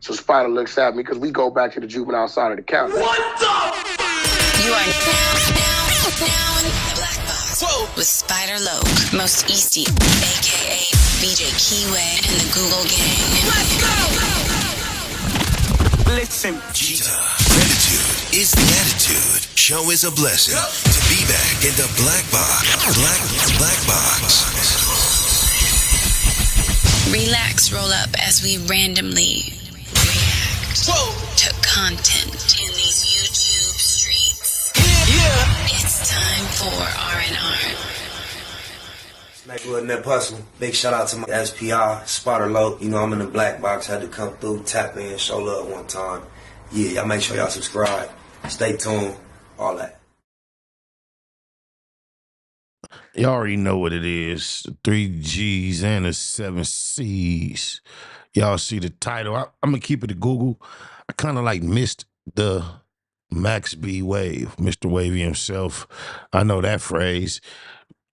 So Spider looks at me because we go back to the juvenile side of the county. What the? You are now in the Black Box. Whoa. With Spider Loke, Most Easty, a.k.a. BJ Keyway, and the Google Gang. Let's go! Listen. Cheetah. Gratitude is the attitude. Show is a blessing. To be back in the Black Box. Black Box. Relax, roll up as we randomly react to content in these YouTube streets. Yeah. It's time for R&R. Smack with that hustle. Big shout out to my SPI, Spotter Low. You know I'm in the Black Box. Had to come through, tap in, show love one time. Yeah, y'all make sure y'all subscribe. Stay tuned. All that. You already know what it is. 3 G's and the 7 C's. Y'all see the title. I'm going to keep it to Google. I kind of like missed the Max B wave, Mr. Wavy himself. I know that phrase.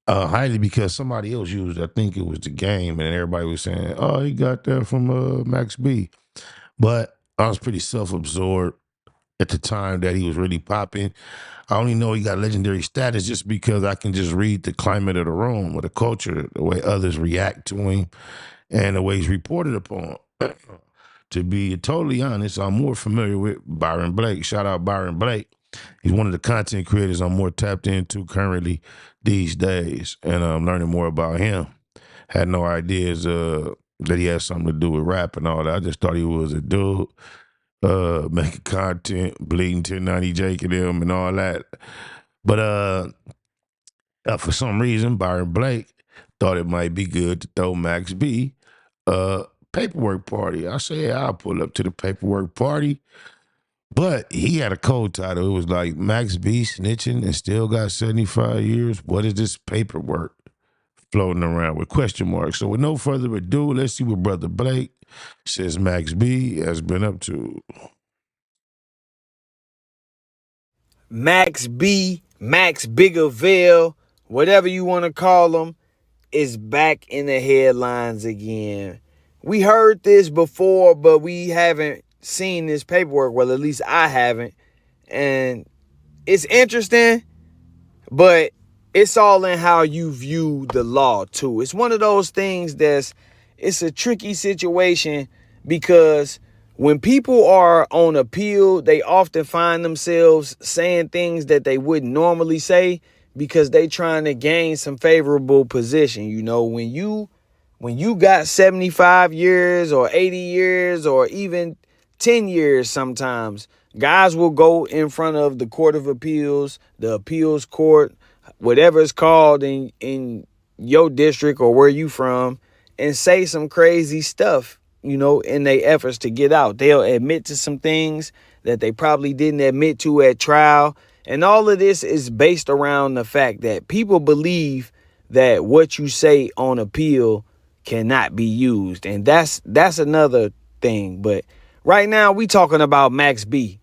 Highly because somebody else used it. I think it was the game, and everybody was saying, oh, he got that from Max B. But I was pretty self-absorbed at the time that he was really popping. I only know he got legendary status just because I can just read the climate of the room or the culture, the way others react to him, and the way he's reported upon. To be totally honest, I'm more familiar with Byron Blake. Shout out Byron Blake. He's one of the content creators I'm more tapped into currently these days, and I'm learning more about him. Had no ideas that he had something to do with rap and all that. I just thought he was a dude making content, bleeding 1090 Jake and them and all that. But for some reason, Byron Blake thought it might be good to throw Max B paperwork party. I said, I'll pull up to the paperwork party. But he had a code title. It was like Max B snitching and still got 75 years. What is this paperwork floating around with question marks? So with no further ado, let's see what Brother Blake says Max B has been up to. Max B, Max Biggerville, whatever you want to call him, is back in the headlines again. We heard this before, but we haven't seen this paperwork. Well, at least I haven't. And it's interesting, but it's all in how you view the law, too. It's one of those things it's a tricky situation because when people are on appeal, they often find themselves saying things that they wouldn't normally say because they trying to gain some favorable position. You know, when you got 75 years or 80 years or even 10 years sometimes, guys will go in front of the Court of Appeals, the appeals court, whatever it's called in your district or where you from, and say some crazy stuff, you know, in their efforts to get out. They'll admit to some things that they probably didn't admit to at trial. And all of this is based around the fact that people believe that what you say on appeal cannot be used. And that's another thing. But right now we talking about Max B.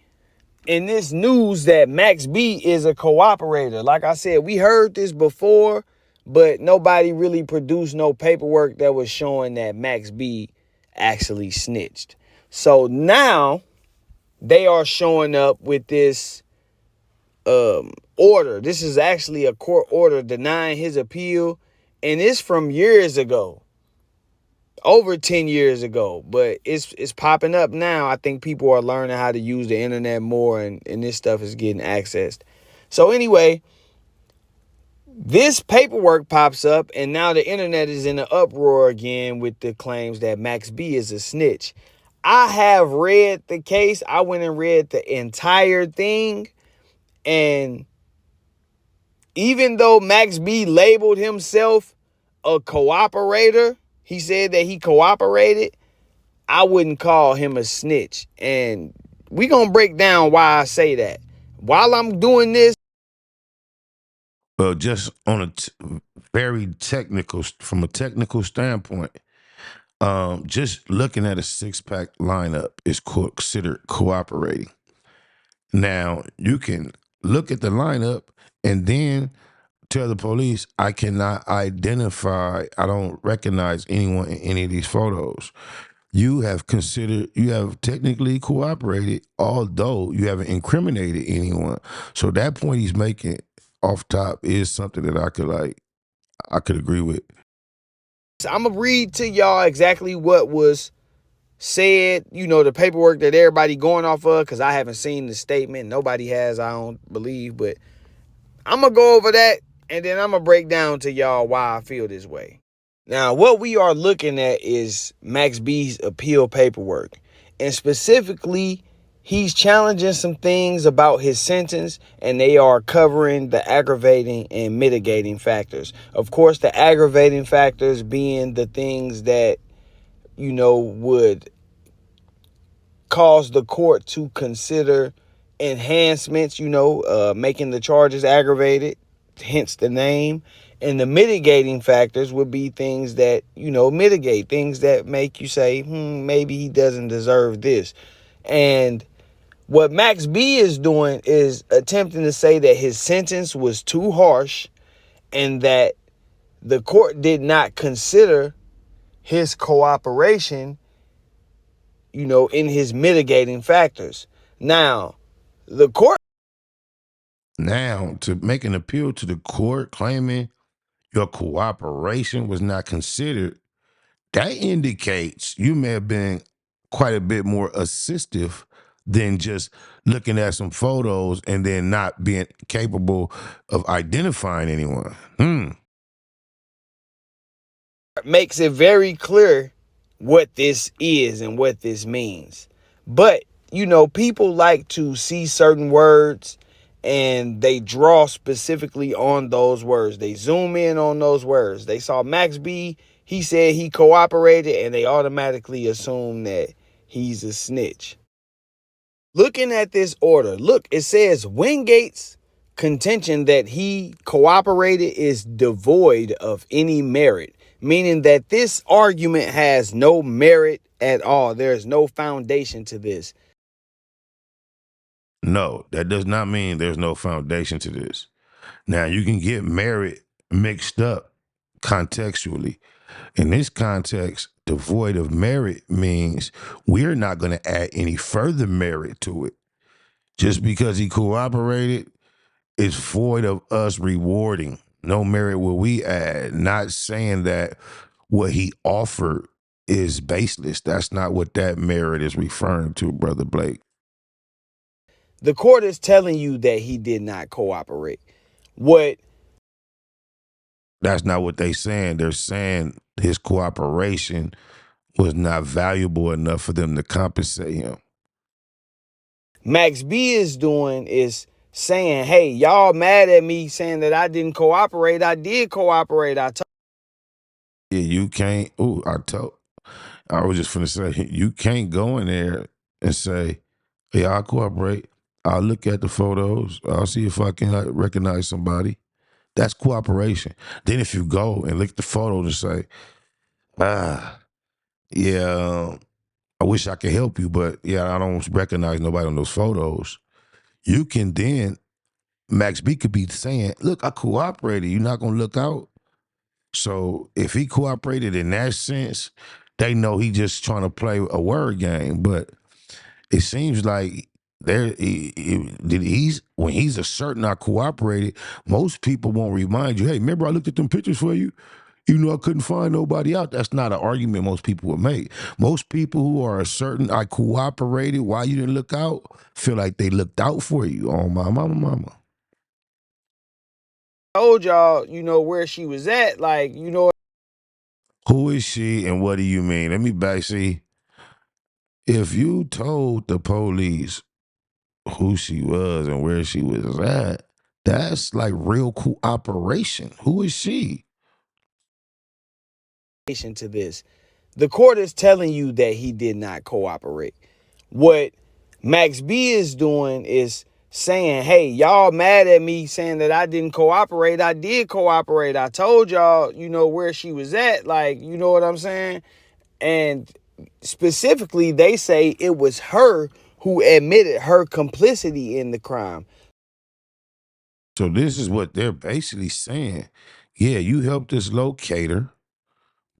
In this news that Max B is a cooperator. Like I said, we heard this before, but nobody really produced no paperwork that was showing that Max B actually snitched. So now they are showing up with this order. This is actually a court order denying his appeal, and it's from years ago, over 10 years ago, but it's popping up now. I think people are learning how to use the internet more, and this stuff is getting accessed. So anyway, this paperwork pops up, and now the internet is in an uproar again with the claims that Max B is a snitch. I have read the case. I went and read the entire thing. And even though Max B labeled himself a cooperator, he said that he cooperated, I wouldn't call him a snitch. And we're going to break down why I say that. While I'm doing this. Well, just on a very technical, from a technical standpoint, just looking at a six-pack lineup is considered cooperating. Now, you can look at the lineup and then tell the police, I cannot identify, I don't recognize anyone in any of these photos. you have technically cooperated, although you haven't incriminated anyone. So that point he's making off top is something that I could agree with. So I'm going to read to y'all exactly what was said, the paperwork that everybody going off of, because I haven't seen the statement. Nobody has, I don't believe, but I'm going to go over that, and then I'm going to break down to y'all why I feel this way. Now, what we are looking at is Max B's appeal paperwork, and specifically, he's challenging some things about his sentence, and they are covering the aggravating and mitigating factors. Of course, the aggravating factors being the things that, would cause the court to consider enhancements, making the charges aggravated, hence the name. And the mitigating factors would be things that, mitigate, things that make you say, maybe he doesn't deserve this. And what Max B is doing is attempting to say that his sentence was too harsh and that the court did not consider his cooperation, in his mitigating factors. Now, the court. Now, to make an appeal to the court claiming your cooperation was not considered, that indicates you may have been quite a bit more assistive than just looking at some photos and then not being capable of identifying anyone. Makes it very clear what this is and what this means. But, people like to see certain words and they draw specifically on those words. They zoom in on those words. They saw Max B, he said he cooperated, and they automatically assume that he's a snitch. Looking at this order, look, it says Wingate's contention that he cooperated is devoid of any merit, meaning that this argument has no merit at all. There's no foundation to this. No, that does not mean there's no foundation to this. Now, you can get merit mixed up contextually. In this context, devoid of merit means we're not going to add any further merit to it. Just because he cooperated is void of us rewarding. No merit will we add. Not saying that what he offered is baseless. That's not what that merit is referring to, Brother Blake. The court is telling you that he did not cooperate. That's not what they're saying. They're saying his cooperation was not valuable enough for them to compensate him. Max B is doing is saying, hey, y'all mad at me saying that I didn't cooperate. I did cooperate. Yeah, you can't. I was just finna say, you can't go in there and say, hey, I'll cooperate. I'll look at the photos. I'll see if I can recognize somebody. That's cooperation. Then if you go and look at the photos and say, yeah, I wish I could help you, but yeah, I don't recognize nobody on those photos. You can then, Max B could be saying, look, I cooperated. You're not going to look out. So if he cooperated in that sense, they know he just trying to play a word game. But it seems like when he's asserting I cooperated, most people won't remind you, hey, remember I looked at them pictures for you? Even though I couldn't find nobody out. That's not an argument most people would make. Most people who are asserting I cooperated, why you didn't look out, feel like they looked out for you. Oh, my mama. Told y'all, where she was at. Who is she and what do you mean? Let me back see. If you told the police who she was and where she was at, that's like real cooperation. Who is she? To this, the court is telling you that he did not cooperate. What Max B is doing is saying, hey, y'all mad at me saying that I didn't cooperate. I did cooperate. I told y'all, where she was at. You know what I'm saying? And specifically, they say it was her who admitted her complicity in the crime. So this is what they're basically saying. Yeah, you helped us locate her,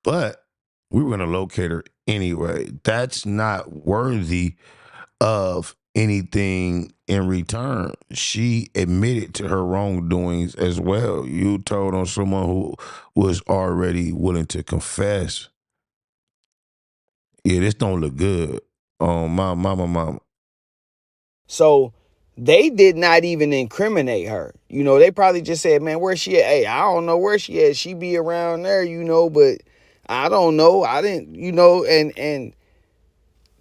but We were going to locate her anyway. That's not worthy of anything in return. She admitted to her wrongdoings as well. You told on someone who was already willing to confess. Yeah, this don't look good. Oh, my mama. So they did not even incriminate her. You know, they probably just said, man, where's she at? Hey, I don't know where she at. She be around there, you know, but I don't know. I didn't, you know, and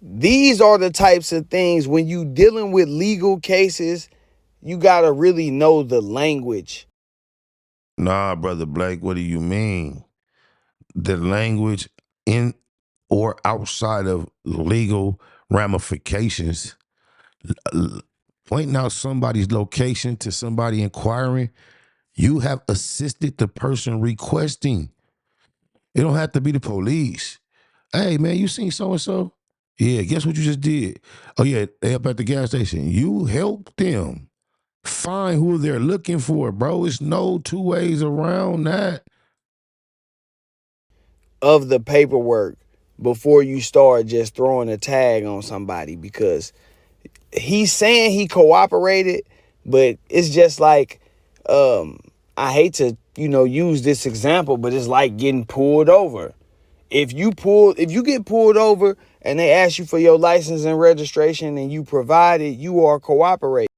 these are the types of things when you dealing with legal cases, you got to really know the language. Nah, Brother Blake, what do you mean? The language in or outside of legal ramifications, pointing out somebody's location to somebody inquiring, you have assisted the person requesting. It don't have to be the police. Hey, man, you seen so-and-so? Yeah, guess what you just did? Oh, yeah, they up at the gas station. You helped them find who they're looking for, bro. It's no two ways around that. Of the paperwork before you start just throwing a tag on somebody, because he's saying he cooperated, but it's just like, I hate to, you know, use this example, but it's like getting pulled over. If you get pulled over and they ask you for your license and registration and you provide it, you are cooperating.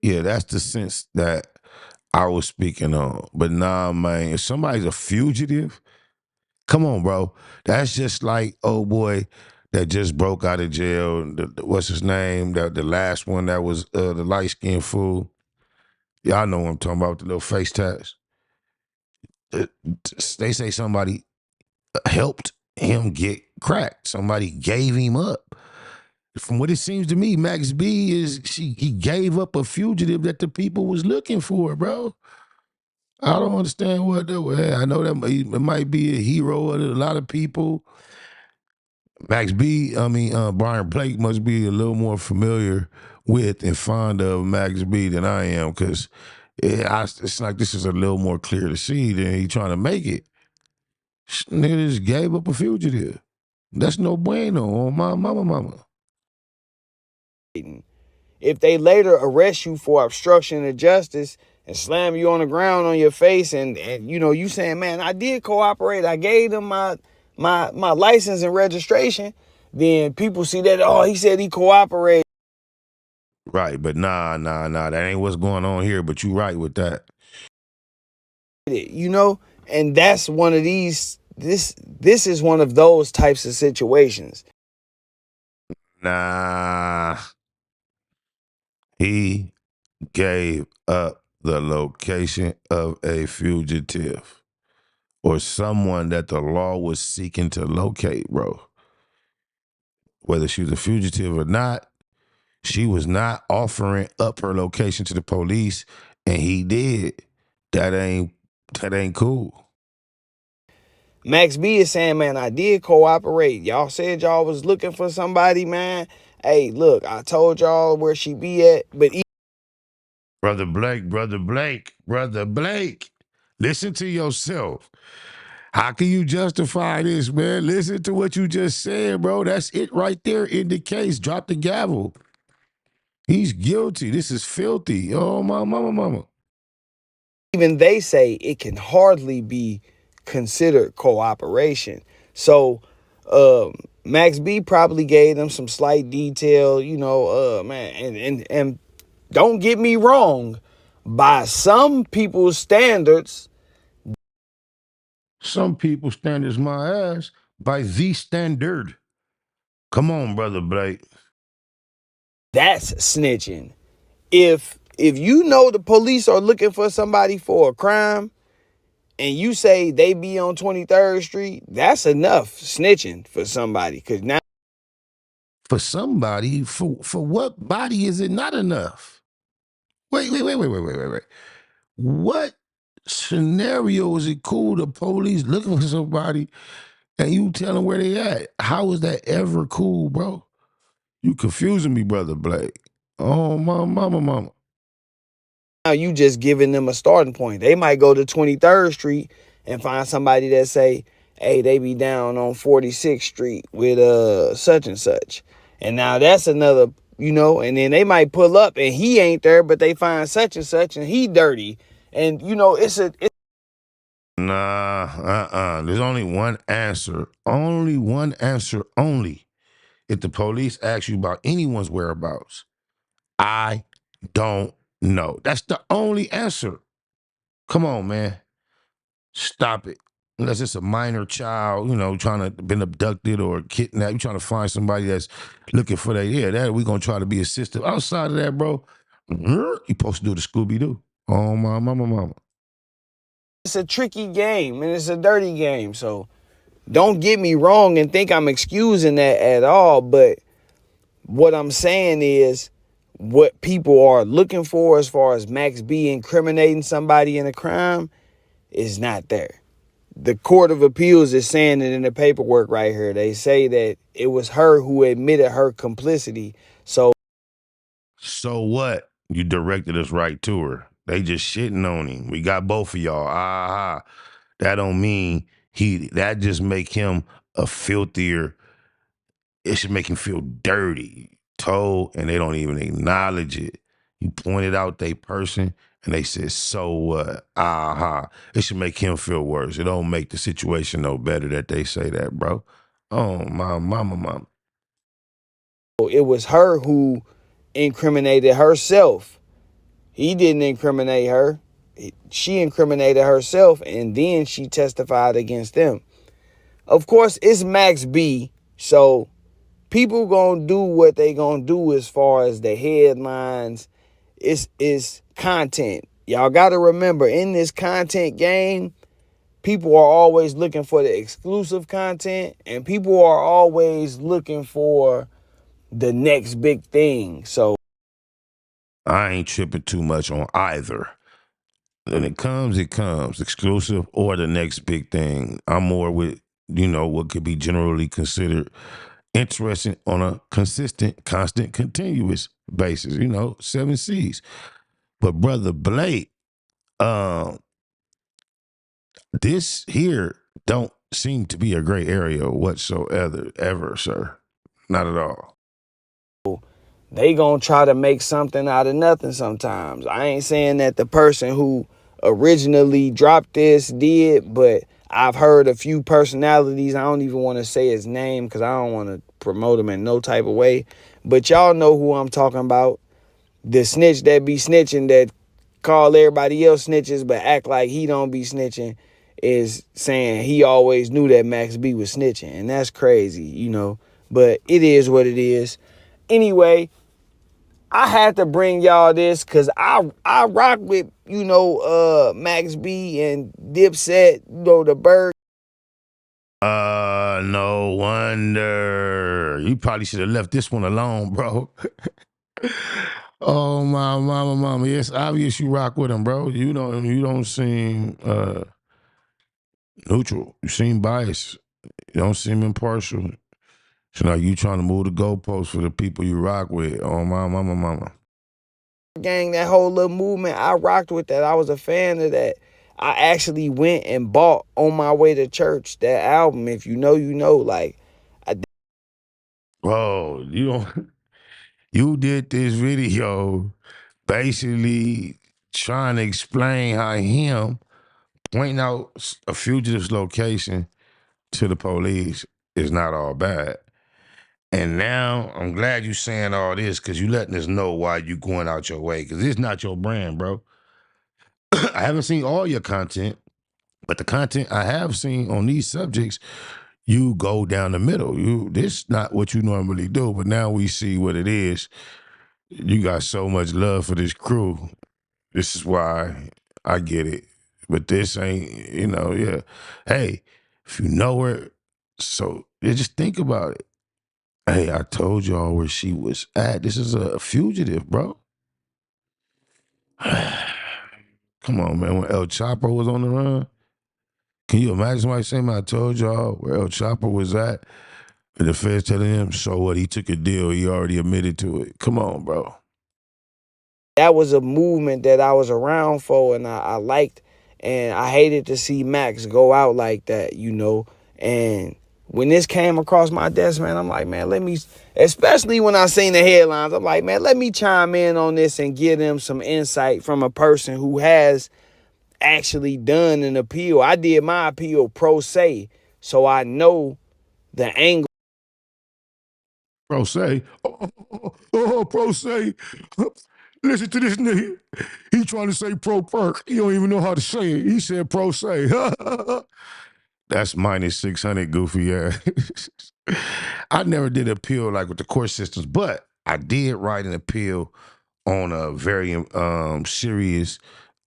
Yeah, that's the sense that I was speaking on. But nah, man, if somebody's a fugitive, come on, bro. That's just like old boy that just broke out of jail. What's his name? The last one that was the light-skinned fool. Y'all know what I'm talking about, the little face tats. They say somebody helped him get cracked. Somebody gave him up. From what it seems to me, Max B he gave up a fugitive that the people was looking for, bro. I don't understand what that was. I know that it might be a hero of a lot of people. Byron Blake must be a little more familiar with and fond of Max B than I am, because it's like this is a little more clear to see than he trying to make it. Nigga just gave up a fugitive. That's no bueno on my mama. If they later arrest you for obstruction of justice and slam you on the ground on your face and you know, you saying, man, I did cooperate, I gave them my license and registration, then people see that, oh, he said he cooperated. Right, but nah, that ain't what's going on here, but you right with that. You know, and that's one of these, this is one of those types of situations. Nah, he gave up the location of a fugitive or someone that the law was seeking to locate, bro. Whether she was a fugitive or not, she was not offering up her location to the police, and he did. That ain't cool. Max B is saying, man, I did cooperate. Y'all said y'all was looking for somebody, man. Hey, look, I told y'all where she be at, but Brother Blake, listen to yourself. How can you justify this, man? Listen to what you just said, bro. That's it right there in the case. Drop the gavel. He's guilty. This is filthy. Oh, my mama. even they say it can hardly be considered cooperation. So Max B probably gave them some slight detail, you know, man, and don't get me wrong, by some people's standards, Some people's standards my ass by the standard. Come on, Brother Blake. that's snitching. If you know the police are looking for somebody for a crime and you say they be on 23rd Street, that's enough snitching for somebody. Because now, For somebody, for what body is it not enough? Wait. What scenario is it cool the police looking for somebody and you tell them where they at? How is that ever cool, bro? You confusing me, Brother Blake. Oh, my mama. you just giving them a starting point. They might go to 23rd Street and find somebody that say, hey, they be down on 46th Street with such and such. And now that's another, and then they might pull up and he ain't there, but they find such and such and he dirty. And Nah, there's only one answer. Only one answer only. If the police ask you about anyone's whereabouts, I don't know. That's the only answer. Come on, man. Stop it. Unless it's a minor child, trying to been abducted or kidnapped. You trying to find somebody that's looking for that. Yeah, that we gonna try to be assistive. Outside of that, bro, you supposed to do the Scooby-Doo. Oh, my mama. it's a tricky game and it's a dirty game. So don't get me wrong and think I'm excusing that at all. But what I'm saying is what people are looking for as far as Max B incriminating somebody in a crime is not there. The Court of Appeals is saying it in the paperwork right here. They say that it was her who admitted her complicity. So what? You directed us right to her. They just shitting on him. We got both of y'all. Aha. That don't mean that just make him a filthier. It should make him feel dirty, told, and they don't even acknowledge it. You pointed out they person, and they said, so what? Aha. It should make him feel worse. It don't make the situation no better that they say that, bro. Oh, my mama. it was her who incriminated herself. He didn't incriminate her. She incriminated herself, and then she testified against them. Of course, it's Max B, so people gonna do what they gonna do as far as the headlines. It's content. Y'all gotta remember, in this content game, people are always looking for the exclusive content, and people are always looking for the next big thing. So I ain't tripping too much on either. When it comes, exclusive or the next big thing. I'm more with, what could be generally considered interesting on a consistent, constant, continuous basis, 7 C's. But Brother Blake, this here don't seem to be a gray area whatsoever, ever, sir. Not at all. they gonna try to make something out of nothing sometimes. I ain't saying that the person who originally dropped this did, but I've heard a few personalities. I don't even want to say his name because I don't want to promote him in no type of way. But y'all know who I'm talking about. The snitch that be snitching, that call everybody else snitches but act like he don't be snitching, is saying he always knew that Max B was snitching. And that's crazy, But it is what it is. Anyway, I had to bring y'all this because I rock with, Max B and Dipset, the Bird. No wonder. You probably should have left this one alone, bro. Oh, my mama. It's obvious you rock with him, bro. You don't seem neutral. You seem biased. You don't seem impartial. So now you trying to move the goalposts for the people you rock with. Oh, my mama. Gang, that whole little movement, I rocked with that. I was a fan of that. I actually went and bought On My Way to Church, that album. If you know, you know. Oh, you did this video basically trying to explain how him pointing out a fugitive's location to the police is not all bad. And now I'm glad you saying all this because you letting us know why you going out your way, because it's not your brand, bro. I haven't seen all your content, but the content I have seen on these subjects, you go down the middle. This not what you normally do, but now we see what it is. You got so much love for this crew. This is why I get it. But this ain't, yeah. Hey, if you know her, so just think about it. Hey, I told y'all where she was at. This is a fugitive, bro. Come on, man. When El Chapo was on the run, can you imagine somebody saying, man, I told y'all where El Chapo was at? And the feds telling him, so what? He took a deal. He already admitted to it. Come on, bro. That was a movement that I was around for and I liked. And I hated to see Max go out like that, And when this came across my desk, man, I'm like, man, let me, especially when I seen the headlines, I'm like, man, let me chime in on this and give them some insight from a person who has actually done an appeal. I did my appeal pro se, so I know the angle. Pro se. Pro se. Listen to this nigga. He trying to say pro perk. He don't even know how to say it. He said pro se. That's minus 600, goofy ass. I never did appeal like with the court systems, but I did write an appeal on a very serious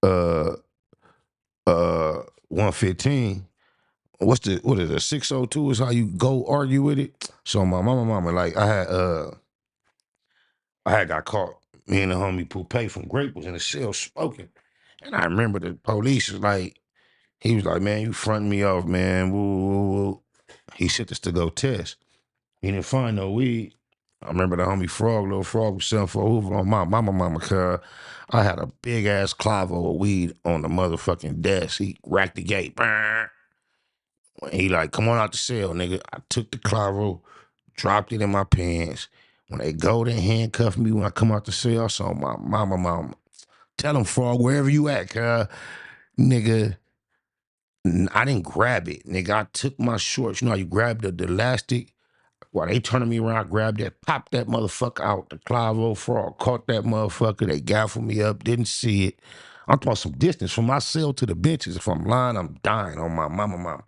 115. What is it? 602 is how you go argue with it. So my mama, like I had got caught. Me and the homie Poupe from Grape was in the cell smoking. And I remember the police was like, he was like, man, you fronting me off, man. Woo, woo, woo. He sent us to go test. He didn't find no weed. I remember the homie Frog, little Frog was selling for Hoover on my mama, cuz I had a big ass clavo of weed on the motherfucking desk. He racked the gate. When he like, come on out the cell, nigga. I took the clavo, dropped it in my pants. When they go to handcuff me when I come out the cell, I saw my mama. Tell him, Frog, wherever you at, cuz. Nigga, I didn't grab it. Nigga, I took my shorts. You know how you grab the elastic? While they turning me around, I grabbed that, popped that motherfucker out. The Clavo Frog caught that motherfucker. They gaffled me up, didn't see it. I'm talking some distance from my cell to the benches. If I'm lying, I'm dying on my mama.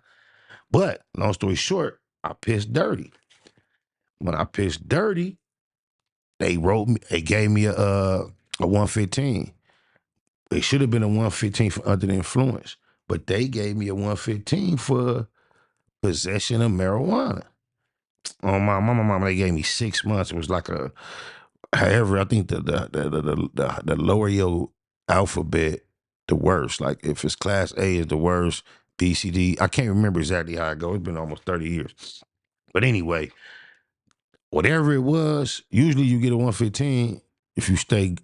But, long story short, I pissed dirty. When I pissed dirty, they gave me a 115. It should have been a 115 for under the influence, but they gave me a 115 for possession of marijuana. On my mama, they gave me 6 months. It was like however, I think the lower your alphabet, the worst. Like if it's class A is the worst, B, C, D. I can't remember exactly how it goes. It's been almost 30 years. But anyway, whatever it was, usually you get a 115 if you stay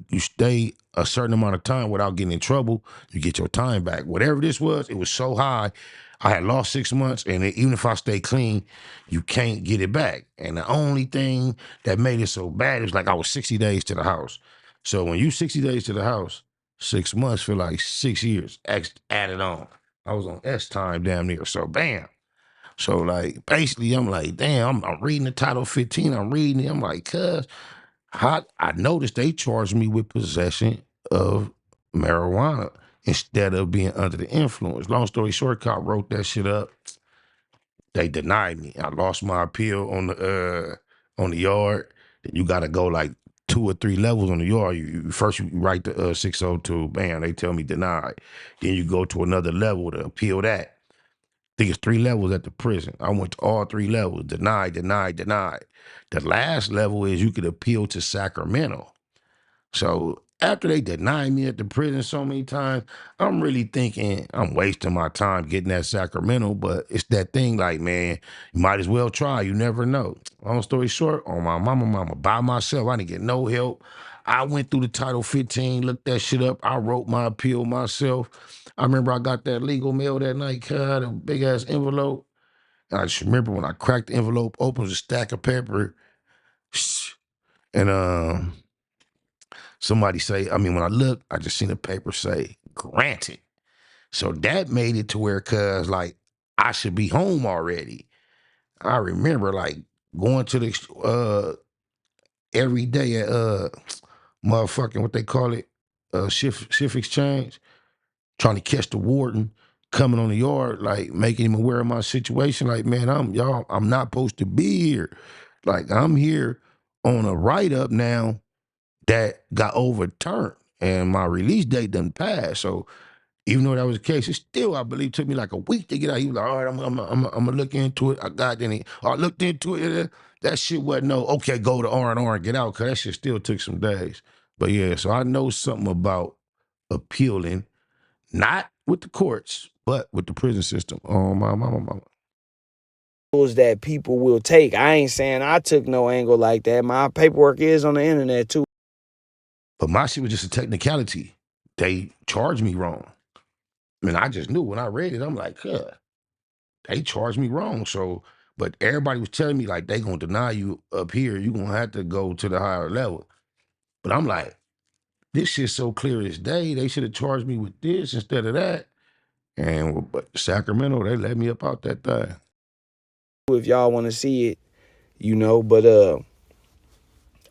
a certain amount of time without getting in trouble, you get your time back. Whatever this was, it was so high. I had lost 6 months, and even if I stay clean, you can't get it back. And the only thing that made it so bad is like I was 60 days to the house. So when you 60 days to the house, 6 months feel like 6 years added on. I was on S time damn near. So bam. So like basically I'm like, damn, I'm reading the Title 15, I'm reading it. I'm like, cuz I noticed they charged me with possession of marijuana instead of being under the influence. Long story short, cop wrote that shit up. They denied me. I lost my appeal on the yard. Then you gotta go like 2 or 3 levels on the yard. First you write the 602, bam, they tell me denied. Then you go to another level to appeal that. I think it's 3 levels at the prison. I went to all 3 levels. Denied. The last level is you could appeal to Sacramento. So after they denied me at the prison so many times, I'm really thinking I'm wasting my time getting that Sacramento, but it's that thing like, man, you might as well try. You never know. Long story short, on my mama, by myself, I didn't get no help. I went through the Title 15, looked that shit up. I wrote my appeal myself. I remember I got that legal mail that night, cut a big ass envelope. And I just remember when I cracked the envelope open, it was a stack of paper. And somebody say, when I looked, I just seen the paper say, granted. So that made it to where, cuz, like, I should be home already. I remember, like, going to the, every day at, motherfucking, what they call it, shift exchange, trying to catch the warden coming on the yard, like, making him aware of my situation. Like, man, I'm not supposed to be here. Like, I'm here on a write-up now that got overturned and my release date done passed. So even though that was the case, it still, I believe, took me like a week to get out. He was like, all right, I'm gonna look into it. I looked into it. That shit wasn't no, okay, go to R&R and get out, because that shit still took some days. But yeah, so I know something about appealing, not with the courts, but with the prison system. Oh, my mama. That people will take. I ain't saying I took no angle like that. My paperwork is on the internet too. But my shit was just a technicality. They charged me wrong. I just knew when I read it, I'm like, huh. they charged me wrong. So, but everybody was telling me like they gonna deny you up here. You gonna have to go to the higher level. But I'm like, this shit's so clear as day. They should have charged me with this instead of that. And but Sacramento, they let me up out that thing. If y'all want to see it, you know, but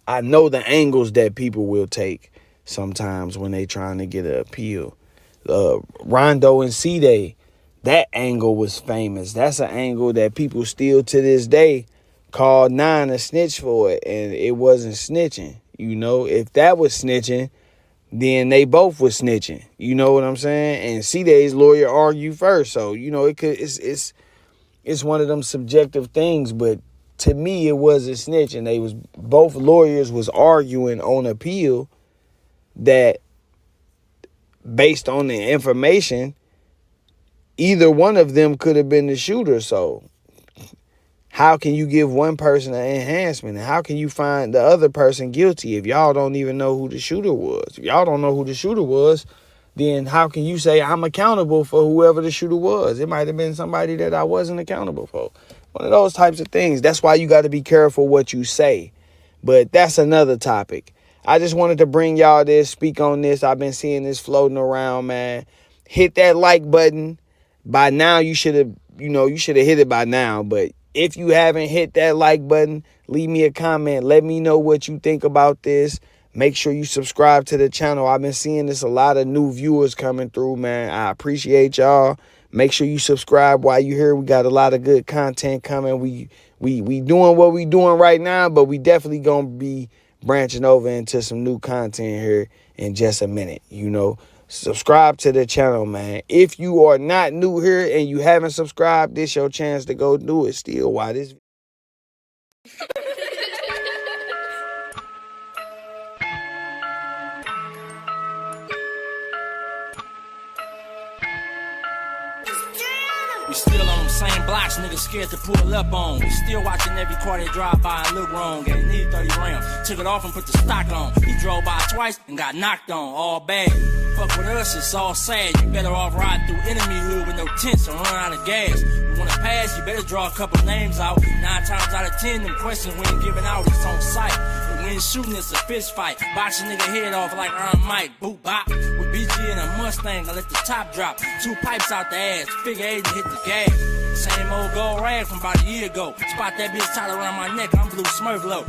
I know the angles that people will take sometimes when they trying to get an appeal. Rondo and C-Day, that angle was famous. That's an angle that people still to this day call 9 a snitch for it, and it wasn't snitching. You know, if that was snitching, then they both was snitching. You know what I'm saying? And C-Day's lawyer argued first, so you know it's one of them subjective things. But to me, it wasn't snitching. They was both lawyers was arguing on appeal that based on the information, either one of them could have been the shooter. So how can you give one person an enhancement? And how can you find the other person guilty if y'all don't even know who the shooter was? If y'all don't know who the shooter was, then how can you say I'm accountable for whoever the shooter was? It might have been somebody that I wasn't accountable for. One of those types of things. That's why you got to be careful what you say. But that's another topic. I just wanted to bring y'all this, speak on this. I've been seeing this floating around, man. Hit that like button. By now, you should have hit it by now. But if you haven't hit that like button, leave me a comment. Let me know what you think about this. Make sure you subscribe to the channel. I've been seeing this a lot of new viewers coming through, man. I appreciate y'all. Make sure you subscribe while you're here. We got a lot of good content coming. We doing what we doing right now, but we definitely gonna be branching over into some new content here in just a minute. You know, subscribe to the channel, man. If you are not new here and you haven't subscribed, this your chance to go do it still while this We still on them same blocks, niggas scared to pull up on. We still watching every car they drive by and look wrong. Gave need 30 rounds, took it off and put the stock on. He drove by twice and got knocked on, all bad. Fuck with us, it's all sad. You better off riding through enemy hood with no tents or run out of gas. You wanna pass, you better draw a couple names out. 9 times out of 10, them questions we ain't giving out, it's on sight. But we ain't shooting, it's a fist fight. Box a nigga head off like Iron Mike, boot bop. With BG and a Mustang, I let the top drop. 2 pipes out the ass, figure 8 and hit the gas. Same old gold rag from about a year ago. Spot that bitch tied around my neck, I'm blue Smurf low.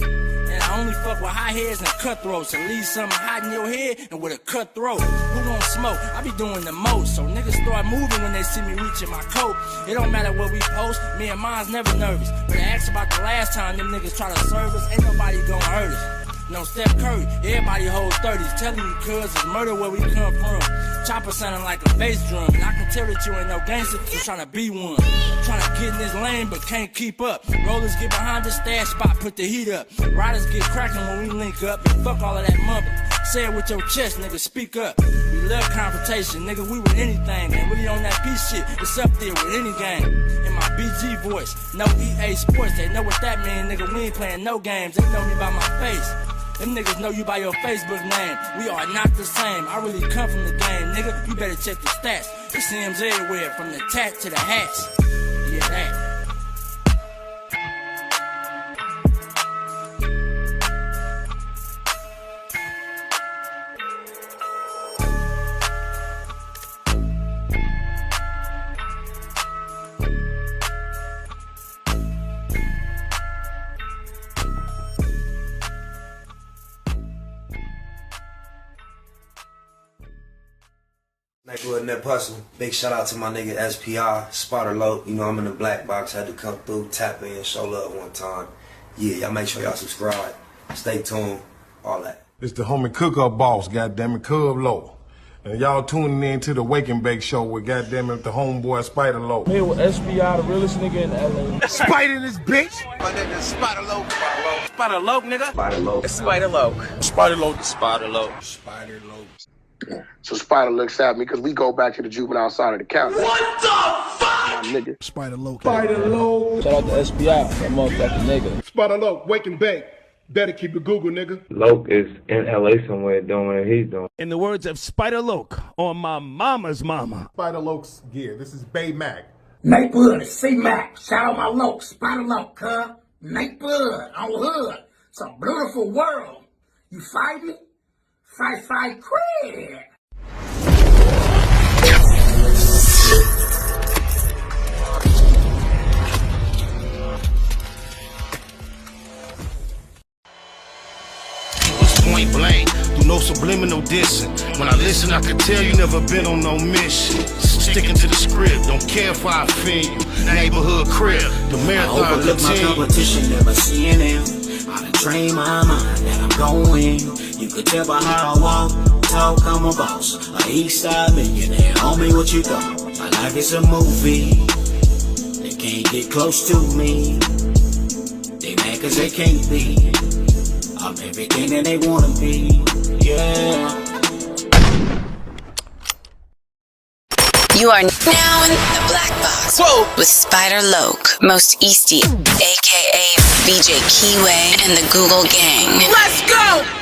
And I only fuck with high heads and cutthroats. At least something hot in your head and with a cutthroat. Who gon' smoke? I be doing the most. So niggas start moving when they see me reaching my coat. It don't matter what we post, me and mine's never nervous. But I asked about the last time them niggas try to serve us, ain't nobody gon' hurt us. No Steph Curry, everybody hold 30s. Telling you cuz it's murder where we come from. Chopper sounding like a bass drum. And I can tell that you ain't no gangster, you tryna be one. Tryna get in this lane but can't keep up. Rollers get behind the stash spot, put the heat up. Riders get cracking when we link up. And fuck all of that mumbling. Say it with your chest, nigga, speak up. We love confrontation, nigga, we with anything. And really on that peace shit, it's up there with any game. In my BG voice, no EA Sports, they know what that mean, nigga, we ain't playing no games. They know me by my face. Them niggas know you by your Facebook name. We are not the same. I really come from the game, nigga. You better check the stats. It's M's everywhere, from the tat to the hats. Yeah, that. Nigga in that puzzle. Big shout out to my nigga SPI, Spotter Low. You know I'm in the black box, had to come through, tap in, show love one time. Yeah, y'all make sure y'all subscribe. Stay tuned, all that. It's the homie cook-up boss, goddammit, Cub Low. And y'all tuning in to the Wake and Bake Show with goddammit the homeboy Spider Low. Here with SPI, the realest nigga in LA. Spider this bitch! My nigga Spotter Low. Spider Loke, nigga. Spider Low. Spider Loke. Spider Low. Spider Loke. Spider Low. So Spider looks at me because we go back to the juvenile side of the county. What the fuck? My nigga. Spider Low. Spider Low. Shout out to SPI, that motherfucking nigga. Spider Low, Wake and Bake. Better keep it Google, nigga. Loke is in LA somewhere doing what he's doing. In the words of Spider Loke on my mama's mama. Spider Loke's gear. This is Bay Mac. Nate Bud is C-Mac. Shout out my loc, Spider Loc, cuz. Nate Bud on Hood. It's a beautiful world. You fight me? Fight, cred. Point blank, through no subliminal dissing. When I listen, I can tell you never been on no mission. Sticking to the script, don't care if I offend you. Neighborhood crib, the marathon I overlook my competition, never seeing them. I done trained my mind that I'm going. You could tell by how I walk, talk, I'm a boss. A east side millionaire, homie, what you thought? My life is a movie. They can't get close to me. They mad cause they can't be. I'm everything that they wanna be, yeah. You are now in the Black Box with Spider Loc, Most Easty, aka BJ Keyway, and the Google Gang. Let's go!